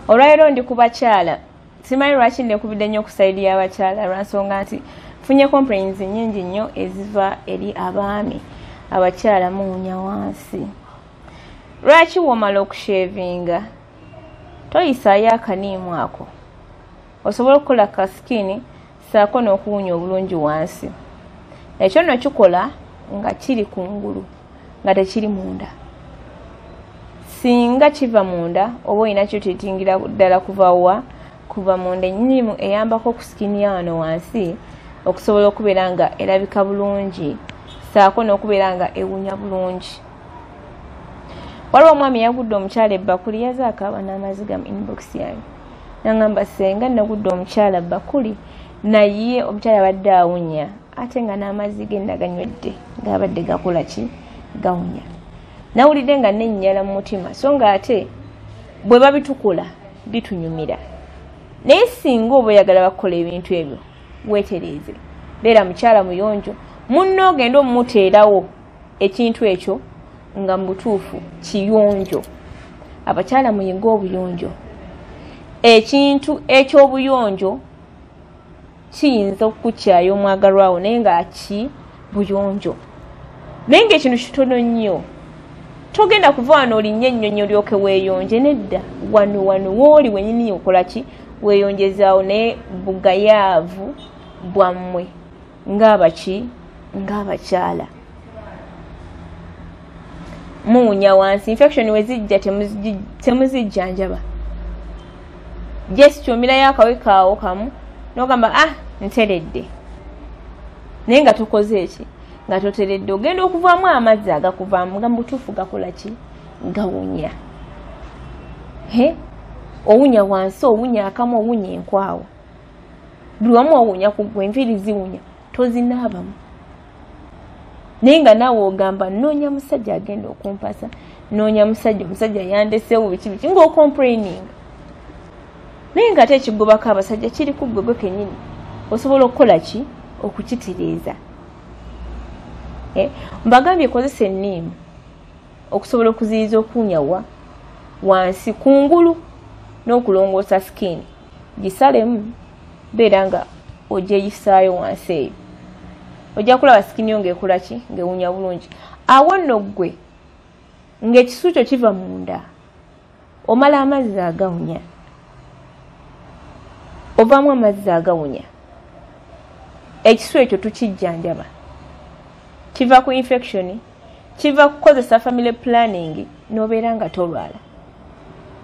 Olwairo ndi ku bakyala. Simanyi lwaki nekubidde nnyo ku sayidi y'abakyala lwansonga nti funye complaints nnyingi nnyo eziva eri abaami abakyala Muwunya Wansi. Lwaki womala okushevinga toyisaayo akaniimu ako osobola okukola ka skin saako n'okuwunya obulungi wansi. Ekyo nno kikola nga kiri kungulu nga tekiri munda. Singa kiva munda oba olina kyotitingira ddala kuva munda, ennyinimu eyambako ku skin yawano wansi okusobola okubeera nga erabika bulungi saako n'okubeera nga ewunya bulungi. Waliwo omwami yagudde omukyala ebbakuli yazaako aba n'amazzi ga inbox yange nangamba Ssenga nagudde omukyala bakuli naye omukyala abadde awunya ate nga n'amazzi ge naganywedde ng'abadde gakola ki gawunya. Nawulidde nga nennyala mu mutima so nga ate bwe babitukola bitunyumira. Naye singa oba oyagala bakola ebintu ebyo weetereeze beera mukyala muyonjo munno ogenda omumuteerawo ekintu ekyo nga mu butuufu kiyonjo. Abakyala muyiga obuyonjo. Ekintu eky'obuyonjo kiyinza okukukyayo omwagalwawo naye nga ki buyonjo. Naye ng'ekintu kitono nnyo togenda kuva wano olinnye ennyonyi olyoke weeyonje nedda. Wano wooli wennyini okola ki weeyonjezaawo naye bugayaavu bwammwe ng'abakyala. Muwunya Wansi infection wezijja temuzijjanjaba. Just kyomirayo akawekaawo kamu n'ogamba nteredde. Naye nga tokoze eki nga toteredde ogenda okuvaamu amazzi agakuvaamu nga mutuufu gakola ki gawunya. Owunya wansi owunya akamu owunya enkwawa. Buli wamu owunya ku gwe enviiri ziwunya tozinaabamu. Naye nga naawe ogamba noonya musajja agenda okumpasa noonya omusajja yandeseewo biki ng'ocomplaining. Naye nga ate ekigobako abasajja kiri ku ggwe kennyini osobola okukola ki okukitereeza. Mbagambye kozesa enniimu okusobola okuziyiza okuwunya wansi kungulu n'okulongoosa skin. Gisalemu beera nga ogyeyisaayo wansi eyo. Ojja kulaba skin yo ng'ekola ki ng'ewunya bulungi. Awo nno ggwe ng'ekisu kyo kiva munda omala amazzi agawunya ovaamu amazzi agawunya. Ekisu ekyo tukijjanjaba. Kiva ku infection, kiva kukozesa family planning n'obeera nga tolwala.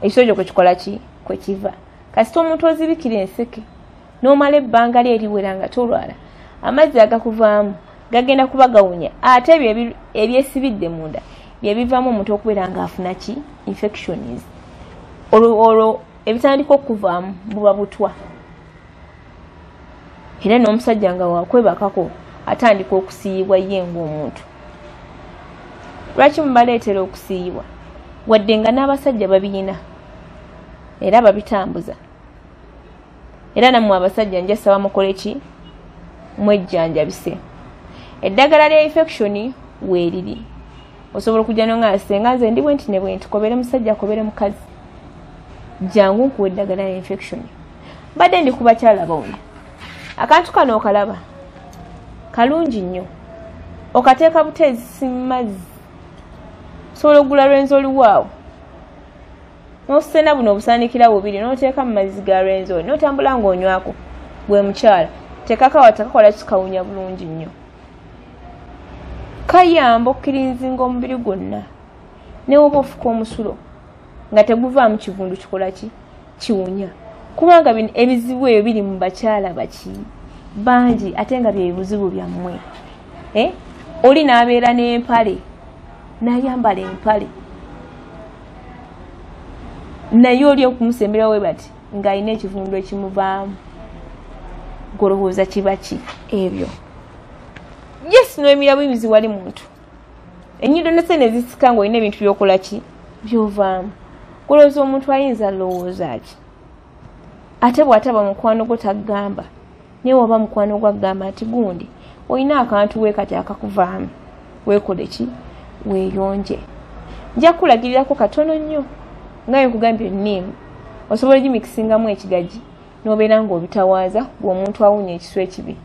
Ekisu ekyo kwe kikola ki kwe kiva. Kasita omuntu ozibikira enseke n'omala ebbanga lye eriwera nga tolwala amazzi agakuvaamu gagenda kuba gawunya ate ebyo ebyesibidde munda bye bivaamu omuntu okubeera nga afuna ki infections. Olwo ebitandika okuvaamu buba butwa. Era n'omusajja nga wakwebakako atandika okusiiyibwa ye ng'omuntu. Lwaki mubaleetera okusiiyibwa? Wadde nga n'abasajja babiyina era babitambuza. Era nammwe abasajja njasaba mukole ki mwejjanjabise. Eddagala lya infection weeriri. Osobola okujja nga Ssenga nze ndi bwenti ne bwenti kobere musajja kobere mukazi. Jangu nkuwa eddagala lya infection. Badde ndi ku bakyala bawunya. Akantu kano okalaba kalungi nnyo. Okateeka buteezi mu mazzi. Osobola okugula lwenzi oluwaawo. N'osena buno obusaanikira bubiri n'oteeka mu mazzi ga lwenzi olwo n'otambula ng'onywako gwe mukyala. Tekakawa tekakola kikawunya bulungi nnyo. Kayamba okkirinzinga omubiri gwonna. Ne woba ofuka omusulo nga teguvaamu kivundu kikola ki kiwunya. Kubanga ebizibu ebyo biri mu bakyala baki bangi ate nga bye bizibu byammwe. Oli n'abeera n'empale n'ayambala empale naye oli okumusemberawo we bati ng'alina ekivundu ekimuvaamu. Golowooza kiba ki ebyo? Yes, n'emirabu emizi wali muntu. Ennyindo ne sene zisika ng'olina ebintu by'okola ki by'ovaamu. Golowooza omuntu ayinza lowooza ki? Ate bw'ataba mukwano gwo tagamba naye waba mukwano gwo agamba ati gundi olina akantu weekati akakuvaamu weekole ki weeyonje. Nja kulagirirako katono nnyo nga nkugambye enniimu osobola gimikisingamu ekigaji nobeera ng'obitawaaza bw'omuntu awunya ekiswa ekibi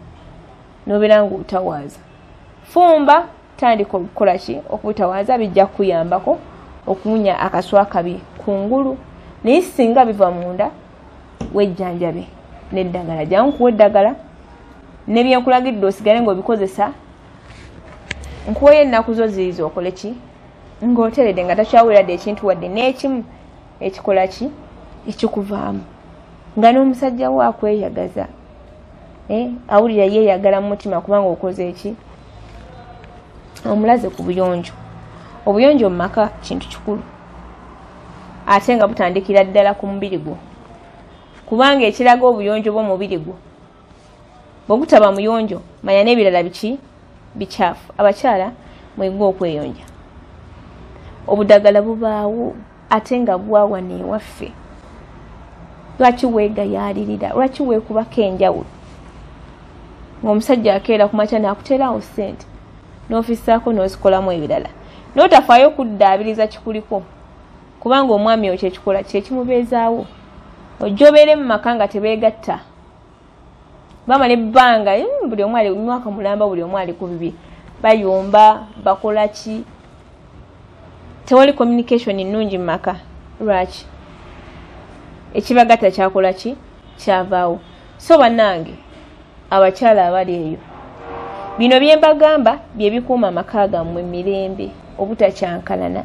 nobeera ng'obitawaaza. Fumba tandika okukola ki okubitawaaza, bijja kuyambako okuwunya akaswa akabi kungulu. Naye singa biva munda wejjanjabe n'eddagala. Jangu kuwa eddagala nebyenkulagidde osigale ng'obikozesa. Nkuweyo ennaku zo ziizo okole ki ng'oteredde nga takyaweeradde ekintu wadde n'ekimu ekikola ki ekikuvaamu, nga n'omusajja wo akweyagaza, awulira yeeyagala mu mutima kubanga okoze eki omulaze ku buyonjo. Obuyonjo mu maka kintu kikulu ate nga butandikira ddala ku mubiri gwo, kubanga ekiraga obuyonjo bw'omubiri gwo bwe gutaba muyonjo manya n'ebirala biki bikyafu. Abakyala mwegwa okweyonja. Obudagala bubaawo ate nga bwawa neewaffe. Lwaki weegayaalirira? Lwaki weekubako enjawulo? Ng'omusajja akeera ku makya n'akuteerawo ssente n'ofissaako n'ozikolamu ebirala n'otafaayo kuddaabiriza kikuliko, kubanga omwami oyo kyekikola kyekimubeezaawo. Ojja obeere mu maka nga tebeegatta, bamala ebbanga buli omu ali mwaka mulamba, buli omu ali ku bibiri, bayomba bakola ki, tewali communication nnungi mu maka. Lwaki? Ekibagatta kyakola ki kyavaawo. So bannange abakyala abali eyo, bino bye mbagamba bye bikuuma amaka gammwe mirembe, obutakyankalana.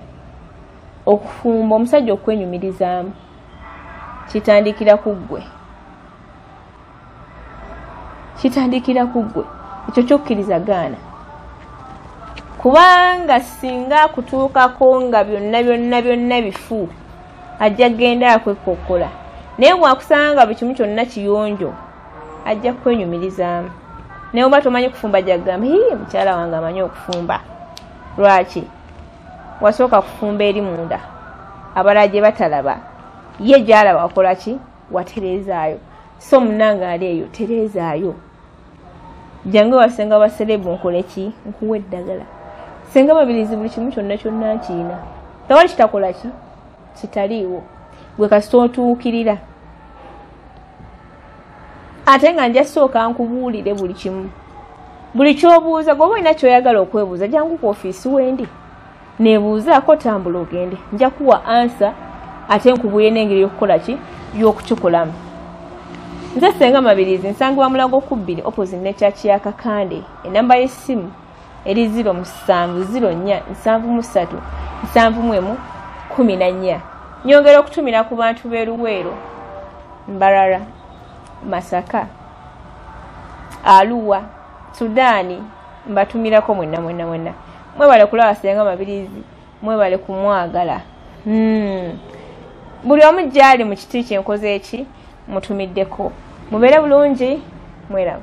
Okufumba, omusajja okwenyumirizaamu kitandikira ku ggwe, kitandikira ku ggwe. Ekyo kyokkiriza gaana, kubanga singa kutuukako nga byonna bifu ajja genda akwekokkola. Naye bwakusanga buli kimu kyonna kiyonjo ajja kwenyumirizaamu. Naye oba tomanyi kufumba jagamba mukyala wange amanyi okufumba. Lwaki? Wasooka kufumba eri munda, abalala gye batalaba, ye gy'alaba wakola ki watereezaayo. So munnange ali eyo tereezaayo. Jange wasenga baserebu nkole ki nkuwa eddagala. Ssenga Mabilizi buli kimu kyonna nkiina. Tewali kitakola ki kitaliiwo, gwe kasita otuukirira. Ate nga nja sooka nkubuulire buli kimu, buli kyobuuza. Gwoba olina kyoyagala okwebuuza jangu ku ofiisi wendi neebuuzaako, tambula ogende, nja kuwa ansa ate nkubuulire n'engeri y'okukola ki y'okukikolamu. Nze Ssenga Mabilizi nsangibwa Mulago 2 opposite ne church ya Kakande. Enamba y'essimu eri 0704737114. Nyongera okutumira ku bantu b'e Luweero, Mbarara, Masaka, Arua, Sudaani, mbatumirako mwenna. Mwebale kulaba Ssenga Mabilizi, mwebale kumwagala. Buli omu gy'ali mu kiti kye nkoze eki mutumiddeko. Mubeere bulungi, mweraba.